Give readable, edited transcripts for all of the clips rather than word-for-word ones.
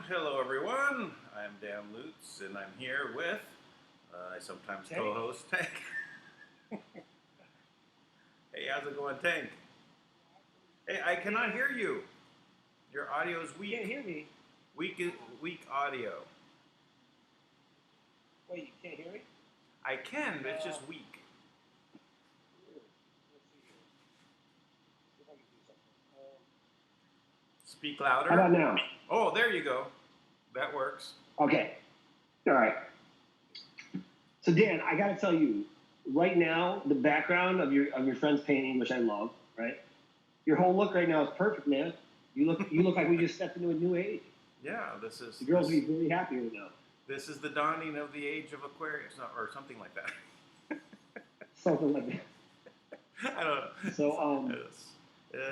Hello everyone, I'm Dan Lutz and I'm here with, I sometimes Tank. co-host Tank. Hey, how's it going, Tank? Hey, I cannot hear you. Your audio is You weak. can't hear me. Weak audio. Wait, you can't hear me? I can, but it's just weak. Let's see here. See if I can do something. Speak louder. How about now? Oh, there you go. That works. Okay. All right. So Dan, I got to tell you, right now, the background of your friend's painting, which I love, right? Your whole look right now is perfect, man. You look like we just stepped into a new age. Yeah, this is The girls will be very happy right now. This is the dawning of the age of Aquarius, or something like that. Something like that. I don't know. So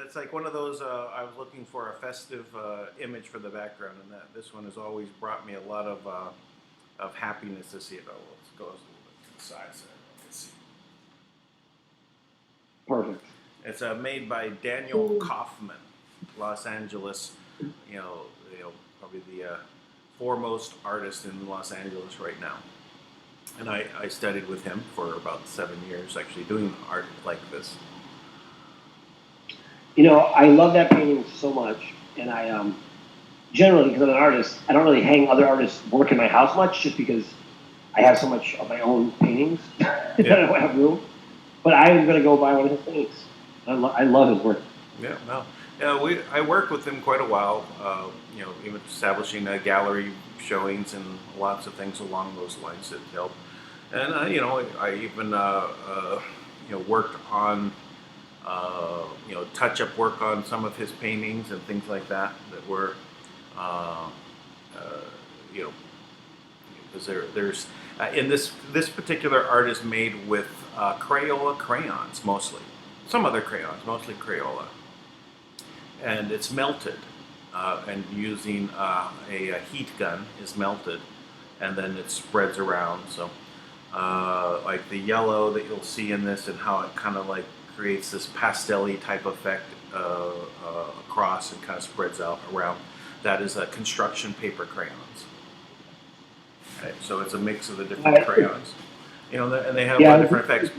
It's like one of those. I was looking for a festive image for the background, and this one has always brought me a lot of happiness to see it. Oh, let's go a little bit to the side so everyone can see. perfect. It's made by Daniel Kaufman, Los Angeles. You know, probably the foremost artist in Los Angeles right now. And I studied with him for about 7 years, actually doing art like this. You know, I love that painting so much, and I generally, because I'm an artist, I don't really hang other artists' work in my house much, just because I have so much of my own paintings that I don't have room. But I am going to go buy one of his paintings. I love his work. Yeah, no. Yeah, I worked with him quite a while, even establishing gallery showings and lots of things along those lines that helped. And, I even, worked on touch-up work on some of his paintings and things like that were, because there's in this particular art is made with Crayola crayons mostly, some other crayons, mostly Crayola, and it's melted, and using a heat gun is melted, and then it spreads around. So like the yellow that you'll see in this, and how it kind of like creates this pastel-y type effect across and kind of spreads out around. That is construction paper crayons. Okay, so it's a mix of the different crayons, and they have a lot of different effects.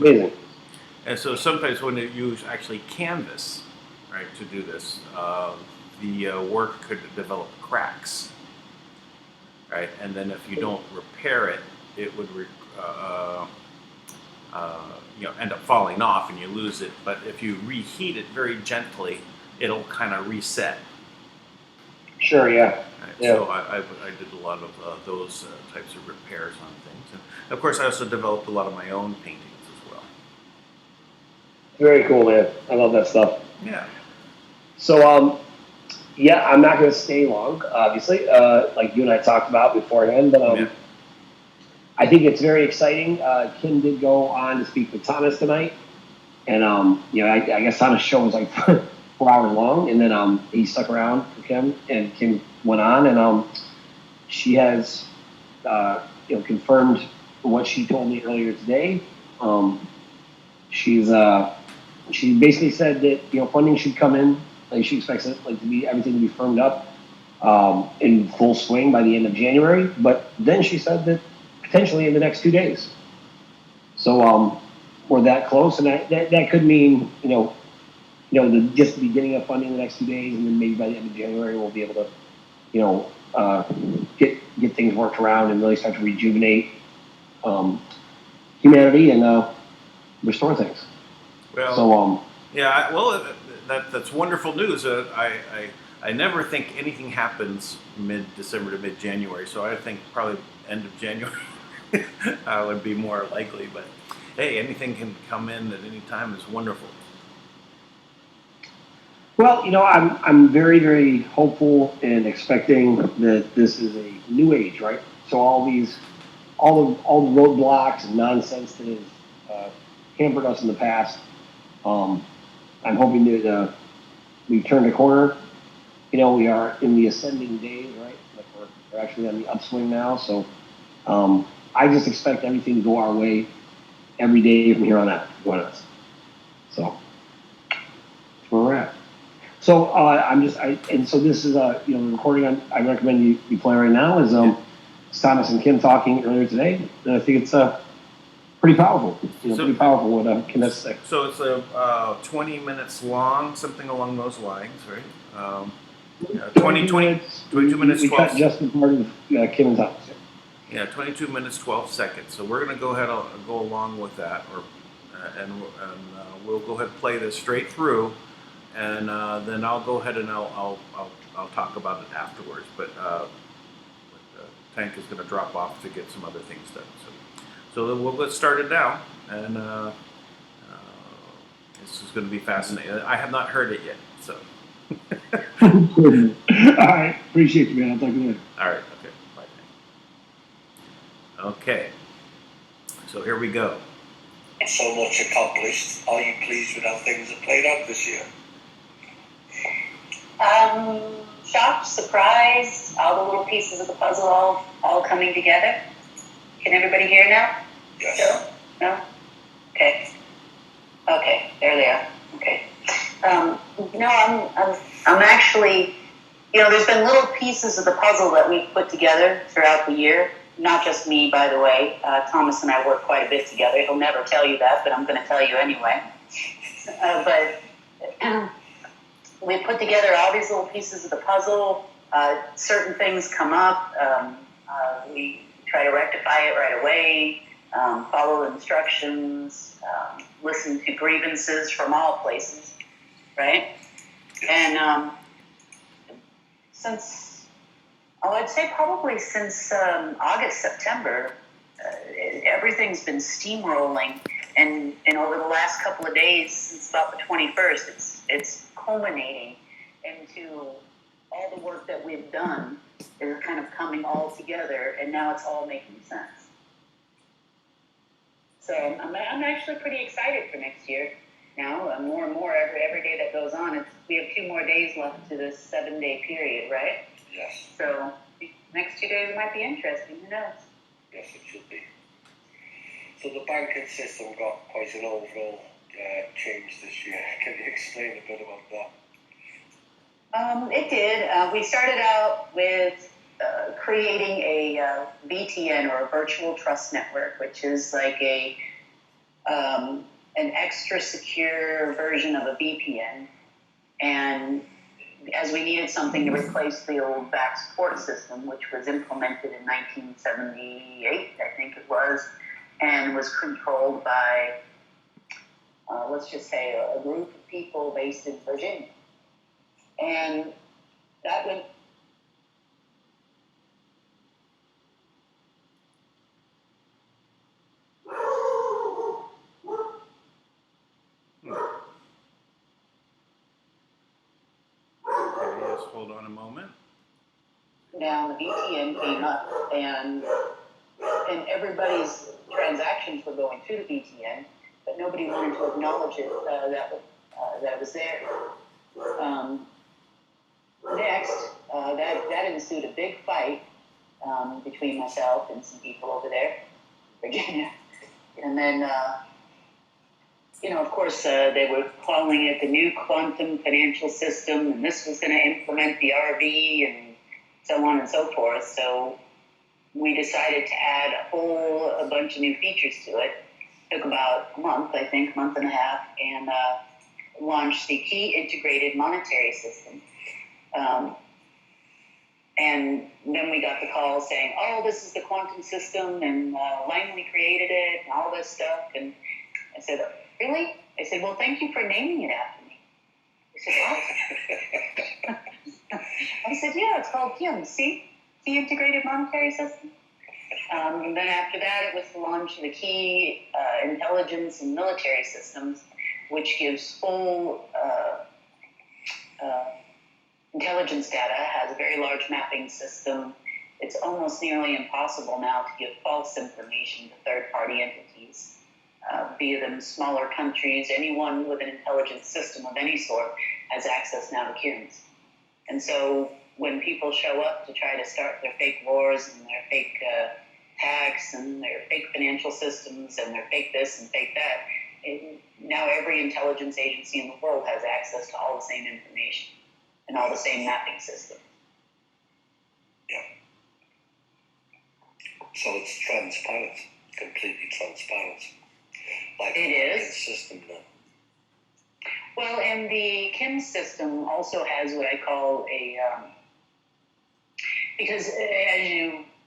And so sometimes when you use actually canvas, right, to do this, the work could develop cracks, right? And then if you don't repair it, it would end up falling off and you lose it. But if you reheat it very gently, it'll kind of reset. Sure, yeah. Right? Yeah. So I did a lot of those types of repairs on things. And of course, I also developed a lot of my own paintings as well. Very cool, man. I love that stuff. Yeah. So, yeah, I'm not going to stay long, obviously, like you and I talked about beforehand, but Yeah. I think it's very exciting. Kim did go on to speak with Thomas tonight, and I guess Thomas' show was like 4 hours long, and then he stuck around for Kim, and Kim went on, and she has confirmed what she told me earlier today. She basically said that funding should come in. Like she expects it everything to be firmed up in full swing by the end of January. But then she said that potentially in the next 2 days. So we're that close, and that could mean just the beginning of funding in the next 2 days, and then maybe by the end of January we'll be able to get things worked around and really start to rejuvenate humanity and restore things. Well, so yeah, that's wonderful news. I never think anything happens mid-December to mid-January, so I think probably end of January would be more likely. But hey, anything can come in at any time is wonderful. Well, I'm very, very hopeful and expecting that this is a new age, right? So all the roadblocks and nonsense that has hampered us in the past, I'm hoping that we've turned a corner. We are in the ascending days, right? Like we're actually on the upswing now. So I just expect everything to go our way every day from here on out. So that's where we're at. So so this is the recording I recommend you play right now is Thomas and Kim talking earlier today, and I think it's pretty powerful. Pretty powerful what Kim has to say. So it's 20 minutes long, something along those lines, right? 22 minutes, we 12. Cut just the part of Kim and Thomas. Yeah, 22 minutes, 12 seconds. So we're going to go ahead and go along with that, and we'll go ahead and play this straight through. And then I'll go ahead and I'll talk about it afterwards. But Tank is going to drop off to get some other things done. So we'll get started now, and this is going to be fascinating. I have not heard it yet, so. All right, appreciate you, man. I'll talk to you later. All right, okay, bye. Okay, so here we go. So much accomplished. Are you pleased with how things have played out this year? Shocked, surprised, all the little pieces of the puzzle all coming together. Can everybody hear now? Yes. Still? No? Okay. Okay, there they are. Okay. No, I'm actually, there's been little pieces of the puzzle that we've put together throughout the year. Not just me, by the way. Thomas and I work quite a bit together. He'll never tell you that, but I'm going to tell you anyway. We put together all these little pieces of the puzzle. Certain things come up. We try to rectify it right away, follow instructions, listen to grievances from all places, right? And I'd say probably since August, September, everything's been steamrolling. and over the last couple of days, since about the 21st, it's culminating into all the work that we've done is kind of coming all together, and now it's all making sense. So I'm actually pretty excited for next year. Now, more and more every day that goes on, we have 2 more days left to this 7-day period, right? Yes. So the next 2 days might be interesting. Who knows? Yes, it should be. So the banking system got quite an overall change this year. Can you explain a bit about that? It did. We started out with creating a VTN, or a virtual trust network, which is like an extra secure version of a VPN. And as we needed something to replace the old back support system, which was implemented in 1978, I think it was, and was controlled by, let's just say, a group of people based in Virginia. And that went. Okay, just hold on a moment. Now the VTN came up, and everybody's transactions were going through the VTN, but nobody wanted to acknowledge it that was there. Next, that ensued a big fight between myself and some people over there, Virginia, and then. Of course, they were calling it the new quantum financial system, and this was going to implement the RV and so on and so forth. So we decided to add a bunch of new features to it. It took about a month, I think, month and a half, and launched the key integrated monetary system. And then we got the call saying, oh, this is the quantum system, and Langley created it, and all this stuff. And I said, really? I said, well, thank you for naming it after me. I said, what? I said, yeah, it's called KIM, see? Key Integrated Monetary System. And then after that, it was the launch of the Key Intelligence and Military Systems, which gives full intelligence data, has a very large mapping system. It's almost nearly impossible now to give false information to third-party entities. Be them smaller countries, anyone with an intelligence system of any sort has access now to KIMS. And so when people show up to try to start their fake wars and their fake tax and their fake financial systems and their fake this and fake that, now every intelligence agency in the world has access to all the same information and all the same mapping systems. Yeah. So it's transparent, completely transparent. Like it is. System now. Well, and the KIMS system also has what I call because as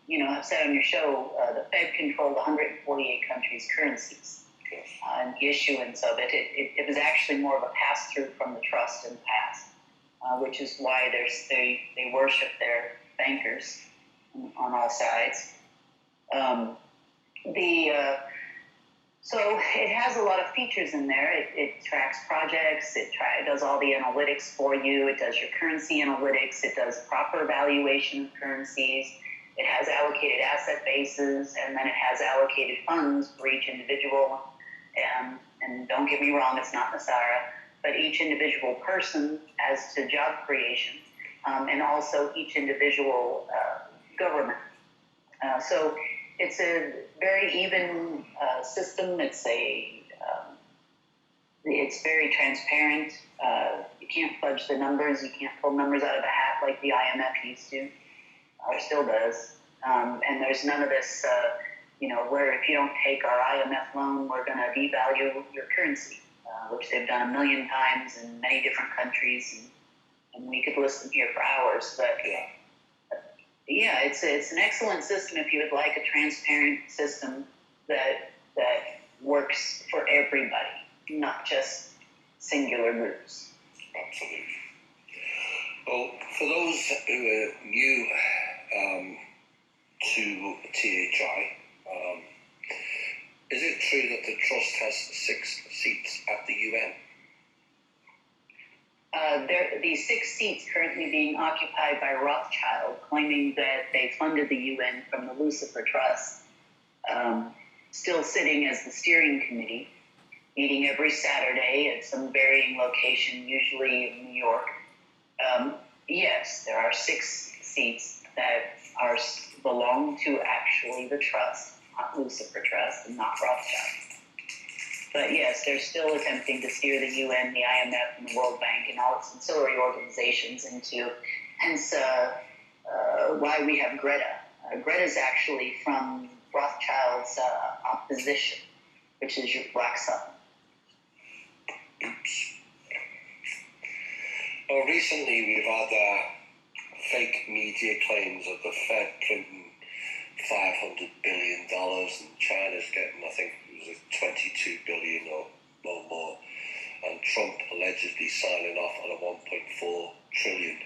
you have said on your show, the Fed controlled 148 countries' currencies. Yes. And the issuance of it was actually more of a pass-through from the trust in the past, which is why they worship their bankers on all sides. So it has a lot of features in there. It tracks projects. It does all the analytics for you. It does your currency analytics. It does proper evaluation of currencies. It has allocated asset bases, and then it has allocated funds for each individual. And don't get me wrong, it's not Nasara, but each individual person as to job creation, and also each individual government. So it's a very even system. It's very transparent. You can't fudge the numbers. You can't pull numbers out of a hat like the IMF used to, or still does. And there's none of this, where if you don't take our IMF loan, we're going to devalue your currency, which they've done 1 million times in many different countries, and we could list them here for hours. But yeah, it's an excellent system if you would like a transparent system that works for everybody, not just singular groups. Absolutely. Well, for those who are new to THI, Is it true that the trust has 6 seats at the UN? The 6 seats currently being occupied by Rothschild, claiming that they funded the UN from the Lucifer Trust, still sitting as the steering committee, meeting every Saturday at some varying location, usually in New York. Yes, there are 6 seats that belong to actually the trust, not Lucifer Trust and not Rothschild. But yes, they're still attempting to steer the UN, the IMF, and the World Bank and all its ancillary organizations into, hence why we have Greta. Greta's actually from Rothschild's opposition, which is your Black Sun. Oops. Well, recently we've had fake media claims of the Fed printing $500 billion and China's getting, I think it was $22 billion or more, and Trump allegedly signing off on a $1.4 trillion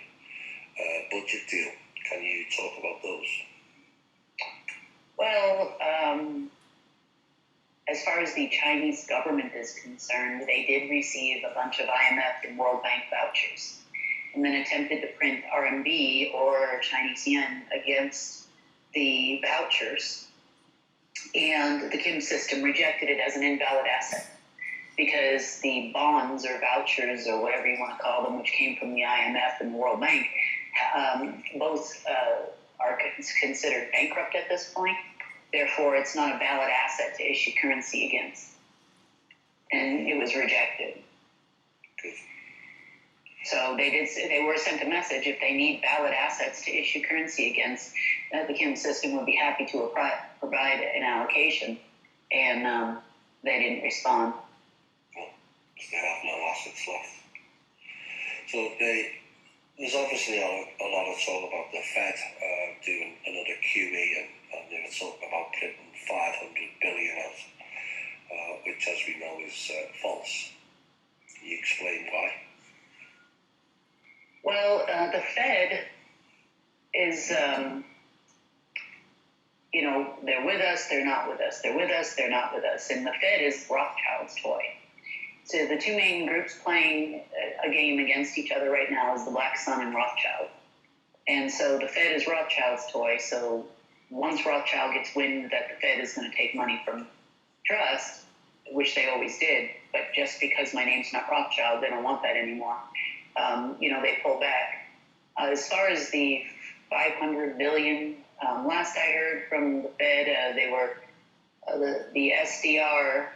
budget deal. Can you talk about those? Well, as far as the Chinese government is concerned, they did receive a bunch of IMF and World Bank vouchers and then attempted to print RMB or Chinese yen against the vouchers. And the Kim system rejected it as an invalid asset because the bonds or vouchers or whatever you want to call them, which came from the IMF and the World Bank, both are considered bankrupt at this point. Therefore, it's not a valid asset to issue currency against. And it was rejected. Good. So they were sent a message, if they need valid assets to issue currency against, the Kim system would be happy to provide an allocation. And they didn't respond. Well, they have no assets left. So there's obviously a lot of talk about the Fed doing another QE and they were talking about printing $500 billion out, which, as we know, is false. Can you explain why? Well, the Fed is, they're with us, they're not with us. They're with us, they're not with us. And the Fed is Rothschild's toy. So the two main groups playing a game against each other right now is the Black Sun and Rothschild. And so the Fed is Rothschild's toy. So once Rothschild gets wind that the Fed is going to take money from trust, which they always did, but just because my name's not Rothschild, they don't want that anymore. They pull back. As far as the 500 billion, last I heard from the Fed, they were the SDR,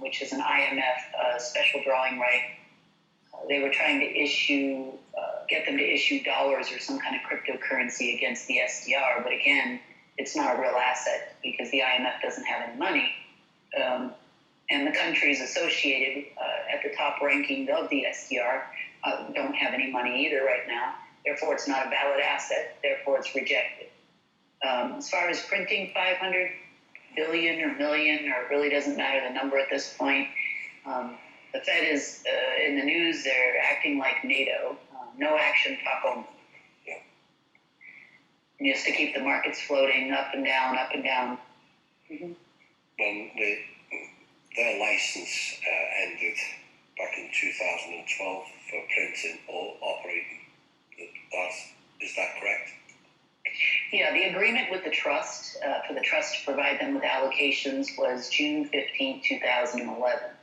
which is an IMF special drawing right. They were trying to get them to issue dollars or some kind of cryptocurrency against the SDR. But again, it's not a real asset because the IMF doesn't have any money. And the countries associated at the top ranking of the SDR don't have any money either right now. Therefore, it's not a valid asset. Therefore, it's rejected. As far as printing 500 billion or million, or it really doesn't matter the number at this point, the Fed is in the news. They're acting like NATO. No action, talk only. Yeah. Just to keep the markets floating up and down, up and down. Mm-hmm. When their license ended back in 2012 for printing or operating, is that correct? Yeah, the agreement with the trust, for the trust to provide them with allocations, was June 15, 2011.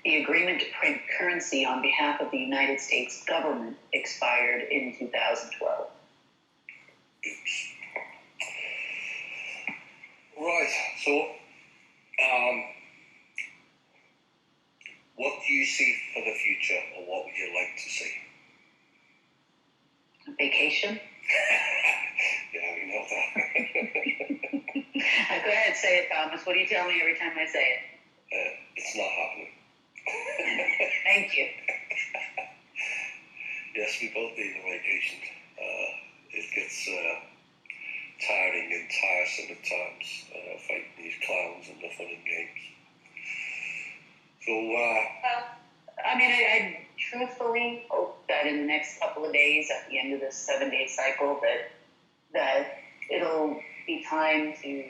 The agreement to print currency on behalf of the United States government expired in 2012. Oops. Right, so what do you see for the future, or what would you like to see? A vacation? Yeah, we know that. Go ahead, say it, Thomas. What do you tell me every time I say it? It's not happening. Thank you. Yes, we both need a vacation. It gets tiring and tiresome at times, fighting these clowns and the fun and games. So, I truthfully hope that in the next couple of days, at the end of this 7-day cycle, that it'll be time to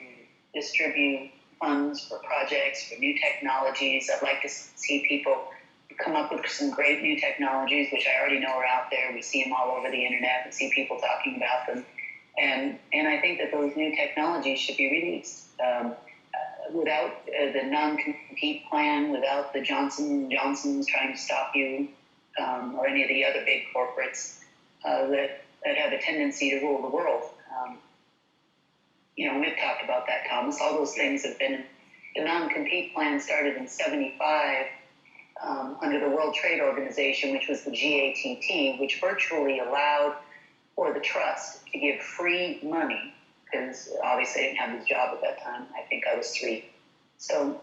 distribute funds for projects, for new technologies. I'd like to see people come up with some great new technologies, which I already know are out there. We see them all over the internet. We see people talking about them. And I think that those new technologies should be released. Without the non-compete plan, without the Johnson & Johnson's trying to stop you, or any of the other big corporates that have a tendency to rule the world. We've talked about that, Thomas. All those things have been, the non-compete plan started in 75 under the World Trade Organization, which was the GATT, which virtually allowed for the trust to give free money, because obviously I didn't have this job at that time. I think I was 3. So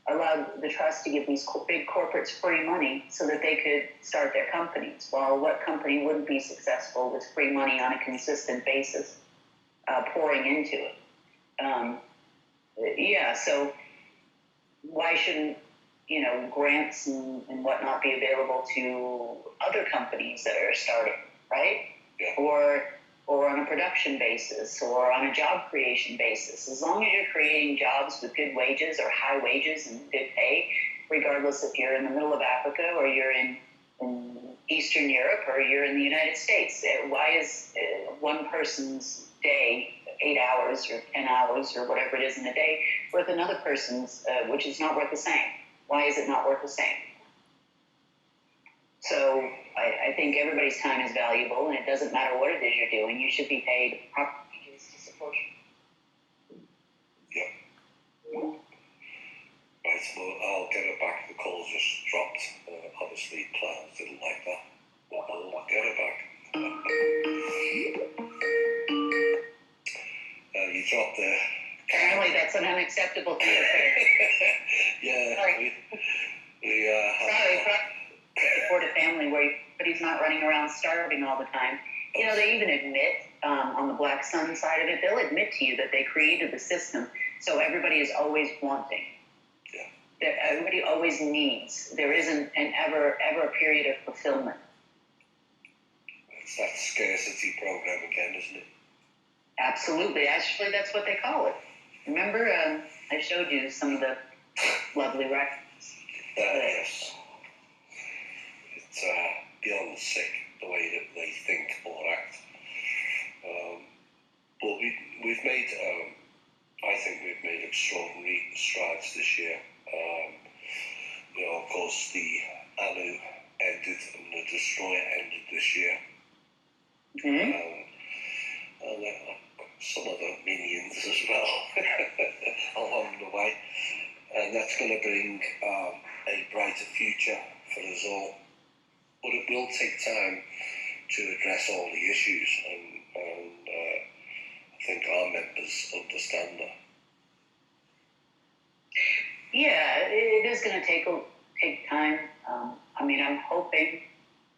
allowed the trust to give these big corporates free money so that they could start their companies. Well, what company wouldn't be successful with free money on a consistent basis pouring into it? So why shouldn't, grants and whatnot be available to other companies that are starting, right? Yeah. Or on a production basis, or on a job creation basis. As long as you're creating jobs with good wages or high wages and good pay, regardless if you're in the middle of Africa or you're in Eastern Europe or you're in the United States. Why is one person's day, 8 hours or 10 hours or whatever it is in a day, worth another person's, which is not worth the same? Why is it not worth the same? So I think everybody's time is valuable, and it doesn't matter what it is you're doing. You should be paid proper wages to support you. Yeah. Right, well, I'll get it back. The call just dropped. Obviously, plans didn't like that. But I'll get it back. You dropped there. Apparently, that's an unacceptable thing to say. Yeah. Sorry. We Support a family but he's not running around starving all the time. They even admit on the Black Sun side of it, they'll admit to you that they created the system so everybody is always wanting. Yeah. That everybody always needs. There isn't ever a period of fulfillment. It's that scarcity program again, isn't it? Absolutely. Actually, that's what they call it. Remember, I showed you some of the lovely records. Yes. It's beyond sick the way that they think or act. But we've made, I think we've made extraordinary strides this year. Of course, the Anu ended and the Destroyer ended this year. Mm-hmm. And some other minions as well along the way. And that's going to bring a brighter future for us all. But it will take time to address all the issues, and I think our members understand that. Yeah, it is going to take time. I'm hoping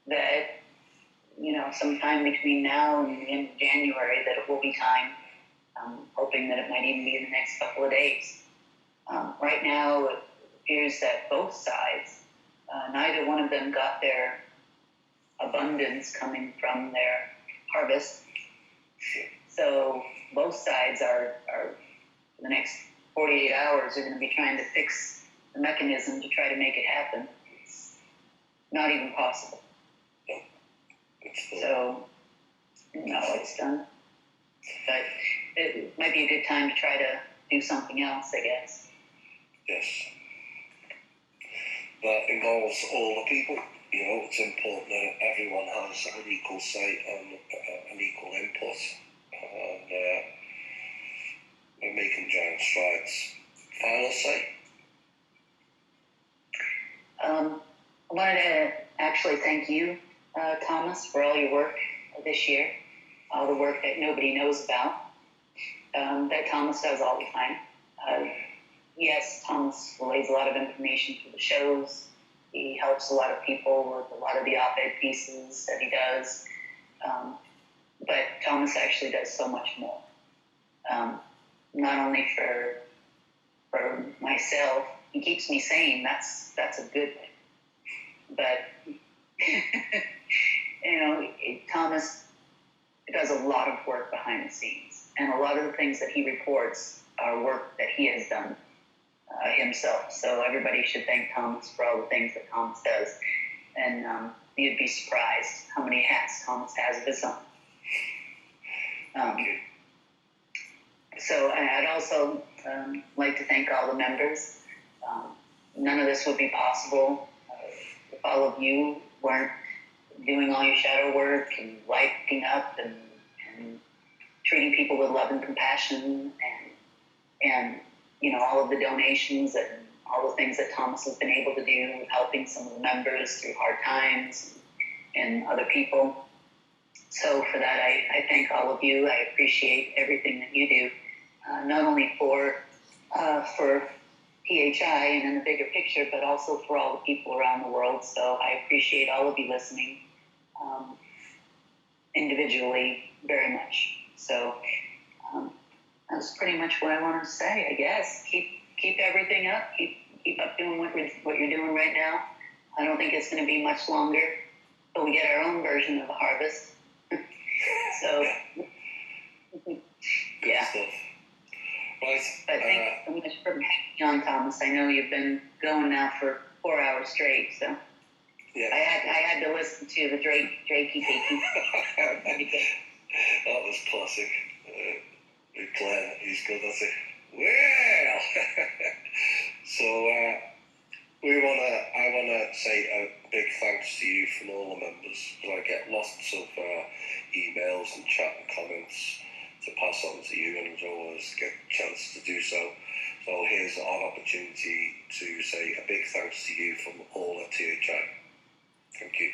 that, sometime between now and the end of January that it will be time. I'm hoping that it might even be in the next couple of days. Right now, it appears that both sides, neither one of them got their abundance coming from their harvest. So both sides are for the next 48 hours are going to be trying to fix the mechanism to try to make it happen. It's not even possible. So, it's done. But it might be a good time to try to do something else, I guess. Yes. That involves all the people. It's important that everyone has an equal say and an equal input. And we're making giant strides. Final say? I wanted to actually thank you, Thomas, for all your work this year, all the work that nobody knows about, that Thomas does all the time. Yes, Thomas relays a lot of information to the shows. He helps a lot of people with a lot of the op-ed pieces that he does. But Thomas actually does so much more. Not only for myself, he keeps me sane. That's a good thing. But Thomas does a lot of work behind the scenes, and a lot of the things that he reports our work that he has done himself. So everybody should thank Thomas for all the things that Thomas does. And you'd be surprised how many hats Thomas has of his own. So I'd also like to thank all the members. None of this would be possible if all of you weren't doing all your shadow work and lighting up and treating people with love and compassion and you know, all of the donations and all the things that Thomas has been able to do with helping some of the members through hard times and other people. So for that, I thank all of you. I appreciate everything that you do, not only for PHI and in the bigger picture, but also for all the people around the world. So I appreciate all of you listening individually very much. So that's pretty much what I wanted to say, I guess. Keep everything up. Keep up doing what you're doing right now. I don't think it's going to be much longer, but we get our own version of the harvest. So, yeah. Right. But thank you so much for having me on, Thomas. I know you've been going now for 4 hours straight, so Yeah. I had to listen to the Drakey. That was classic. Glenn, he's good, that's it. Well, so I wanna say a big thanks to you from all the members, because I get lots of emails and chat and comments to pass on to you, and as always get a chance to do so. So here's our opportunity to say a big thanks to you from all at THI. Thank you.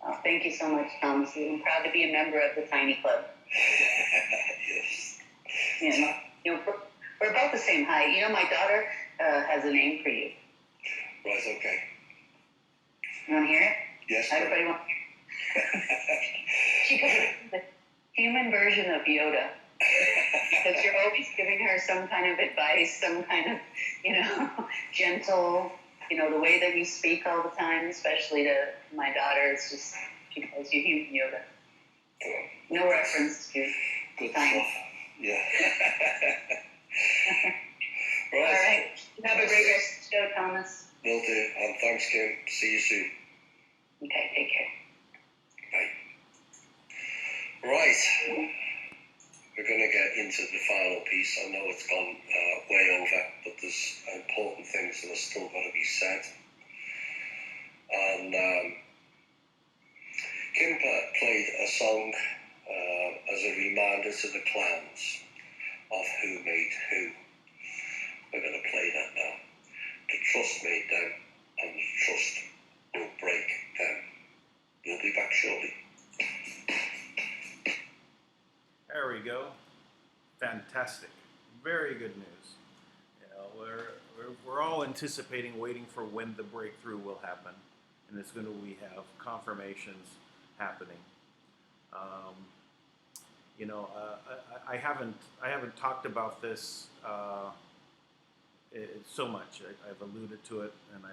Oh, thank you so much, Thomas. I'm proud to be a member of the Tiny Club. Yes. You know, we're about the same height. You know, my daughter has a name for you. Right, okay. You want to hear it? Yes. Everybody wants to hear it. She calls it the human version of Yoda. Because you're always giving her some kind of advice, some kind of, you know, gentle, you know, the way that you speak all the time, especially to my daughter, it's just, she calls you human Yoda. No reference to Good time. stuff. Yeah. All right. Have a great rest of the show, Thomas. Will do. And thanks, Kim. See you soon. Okay, take care. Bye. Right. We're going to get into the final piece. I know it's gone way over, but there's important things that are still got to be said. And Kim played a song as a reminder to the clowns of who made who. We're going to play that now. The trust made them, and the trust will break them. We'll be back shortly. There we go. Fantastic. Very good news. You know, we're all anticipating, waiting for when the breakthrough will happen, and it's going to we have confirmations happening. You know, I haven't talked about this so much. I've alluded to it, and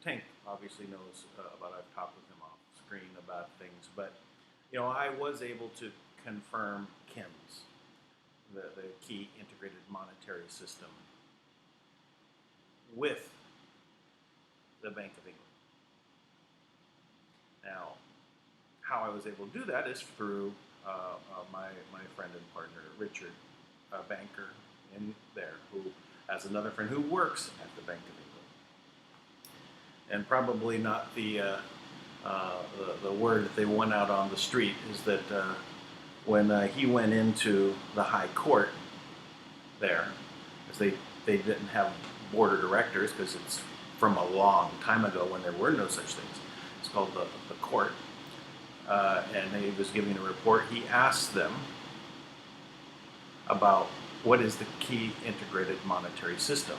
Tank obviously knows about. I've talked with him off screen about things, but you know, I was able to confirm KIMS, the key integrated monetary system, with the Bank of England. Now, how I was able to do that is through my friend and partner Richard, a banker in there, who has another friend who works at the Bank of England. And probably not the word that they went out on the street is that when he went into the High Court there, because they didn't have board of directors, because it's from a long time ago when there were no such things. It's called the court. And he was giving a report. He asked them about what is the key integrated monetary system.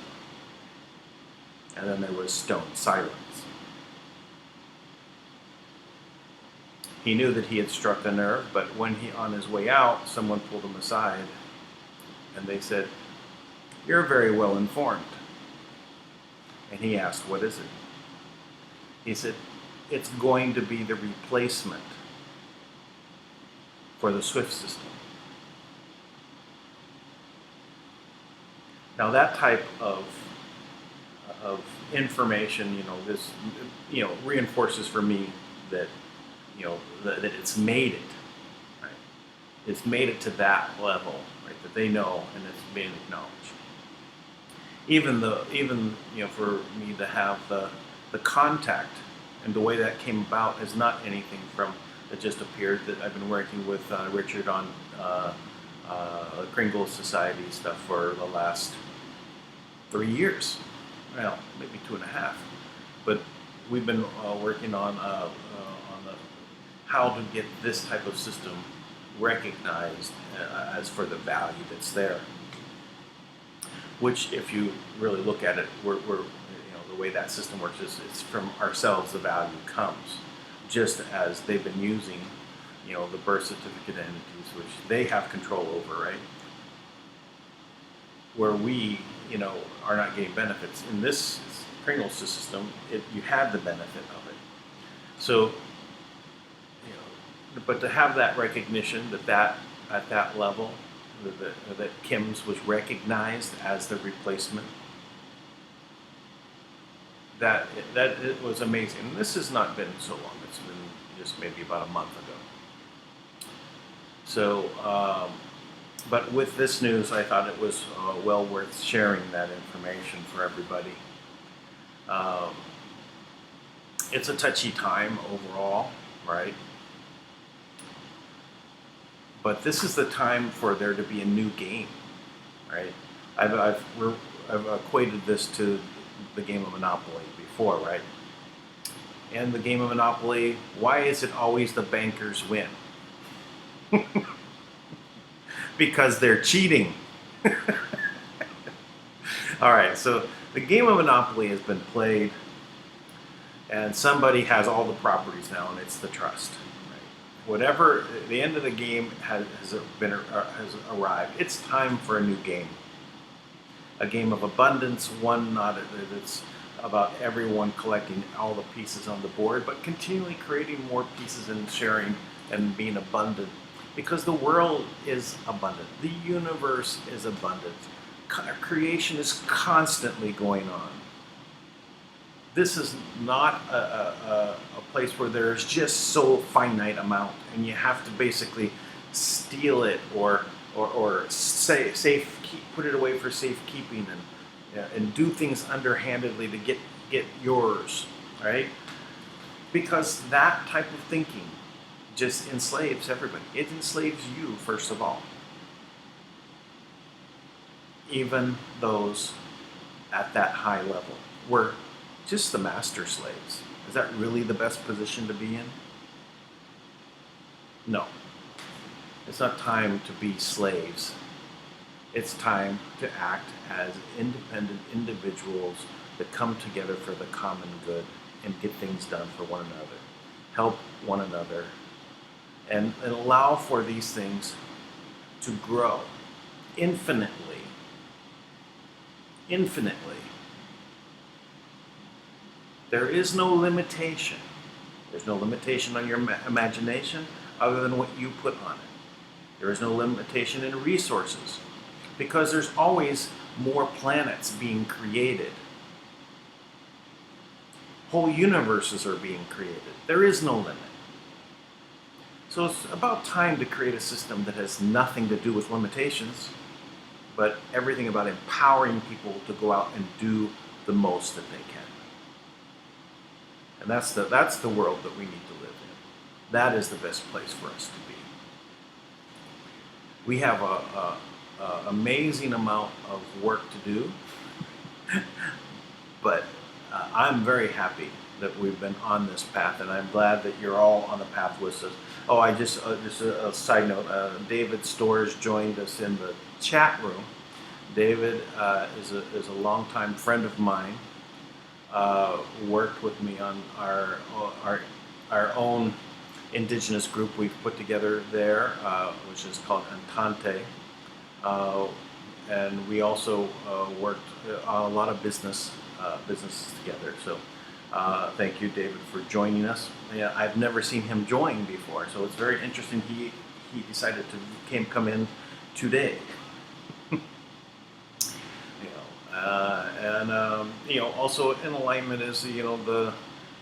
And then there was stone silence. He knew that he had struck a nerve, but when on his way out, someone pulled him aside and they said, "You're very well informed." And he asked, "What is it?" He said, "It's going to be the replacement for the SWIFT system." Now that type of information, reinforces for me that, that it's made it, right? It's made it to that level, right? That they know and it's been acknowledged. Even for me to have the contact and the way that came about is not anything from that just appeared. That I've been working with Richard on Kringle Society stuff for the last 3 years. Well, maybe 2.5, but we've been working on how to get this type of system recognized as for the value that's there. Which, if you really look at it, we're the way that system works is it's from ourselves the value comes, just as they've been using, the birth certificate entities, which they have control over, right? Where we, are not getting benefits. In this Kringle system, you have the benefit of it. So, but to have that recognition that at that level, that Kim's was recognized as the replacement, that it was amazing. And this has not been so long. It's been just maybe about a month ago. So, but with this news, I thought it was well worth sharing that information for everybody. It's a touchy time overall, right? But this is the time for there to be a new game, right? I've equated this to the game of Monopoly before, right? And the game of Monopoly, why is it always the bankers win? Because they're cheating. All right, so the game of Monopoly has been played, and somebody has all the properties now, and it's the trust. Whatever the end of the game has arrived, it's time for a new game. A game of abundance, one not that's about everyone collecting all the pieces on the board, but continually creating more pieces and sharing and being abundant. Because the world is abundant. The universe is abundant. Creation is constantly going on. This is not a place where there's just so finite amount, and you have to basically steal it or put it away for safekeeping and do things underhandedly to get yours, right? Because that type of thinking just enslaves everybody. It enslaves you first of all, even those at that high level. We're just the master slaves. Is that really the best position to be in? No. It's not time to be slaves. It's time to act as independent individuals that come together for the common good and get things done for one another. Help one another and allow for these things to grow infinitely. Infinitely. There is no limitation. There's no limitation on your imagination other than what you put on it. There is no limitation in resources because there's always more planets being created. Whole universes are being created. There is no limit. So it's about time to create a system that has nothing to do with limitations, but everything about empowering people to go out and do the most that they can. And that's the world that we need to live in. That is the best place for us to be. We have a amazing amount of work to do, but I'm very happy that we've been on this path, and I'm glad that you're all on the path with us. Oh, just a side note, David Storrs joined us in the chat room. David is a longtime friend of mine. Worked with me on our own indigenous group we've put together there, which is called Entente, and we also worked on a lot of businesses together. So thank you, David, for joining us. Yeah, I've never seen him join before, so it's very interesting. He decided to come in today. Also in alignment is the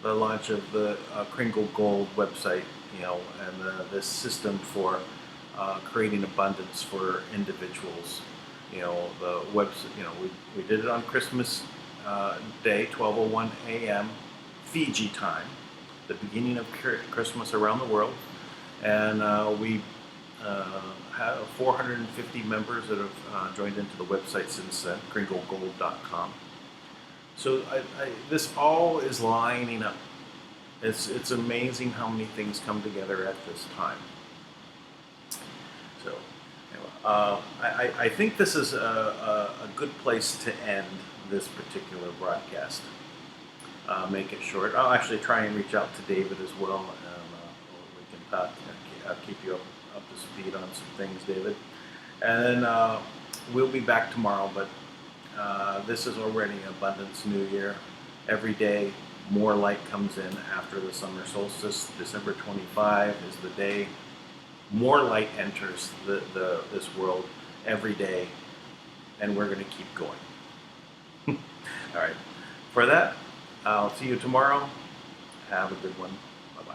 launch of the Kringle Gold website, and this system for creating abundance for individuals. The website. We did it on Christmas Day, 12:01 a.m. Fiji time, the beginning of Christmas around the world, and we have 450 members that have joined into the website since then, kringlegold.com. So this all is lining up. It's amazing how many things come together at this time. So I think this is a good place to end this particular broadcast. Make it short. I'll actually try and reach out to David as well, and we can talk. I'll keep you up to speed on some things, David. And then we'll be back tomorrow, but this is already Abundance New Year. Every day, more light comes in after the summer solstice. December 25 is the day more light enters this world every day, and we're going to keep going. All right. For that, I'll see you tomorrow. Have a good one. Bye-bye.